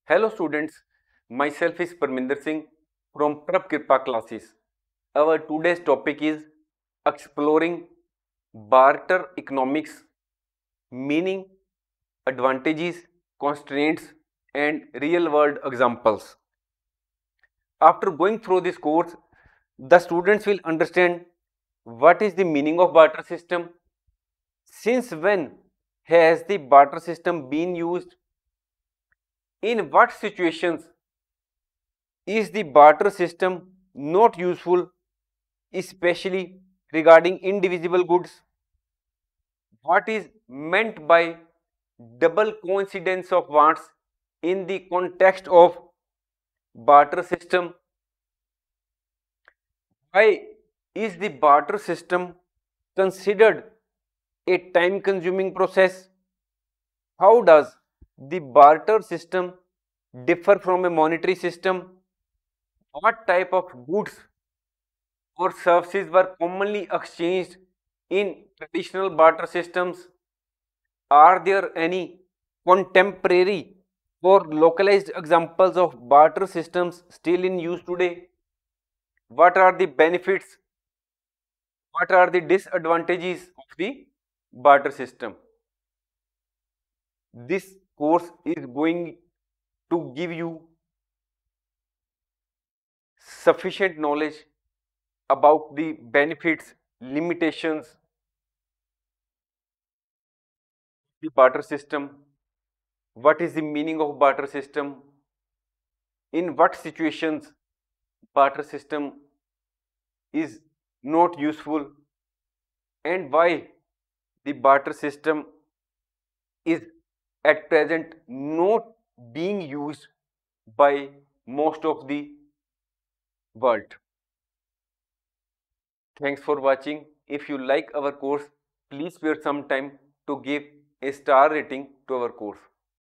Hello students, myself is Parminder Singh from Prab Kripa classes. Our today's topic is exploring barter economics, meaning, advantages, constraints and real world examples. After going through this course, the students will understand what is the meaning of barter system, since when has the barter system been used, in what situations is the barter system not useful, especially regarding indivisible goods? What is meant by double coincidence of wants in the context of barter system? Why is the barter system considered a time consuming process? How does the barter system differ from a monetary system? What type of goods or services were commonly exchanged in traditional barter systems? Are there any contemporary or localized examples of barter systems still in use today? What are the benefits? What are the disadvantages of the barter system? This course is going to give you sufficient knowledge about the benefits, limitations of the barter system, what is the meaning of barter system, in what situations barter system is not useful, and why the barter system is at present not being used by most of the world. Thanks for watching. If you like our course, please spare some time to give a star rating to our course.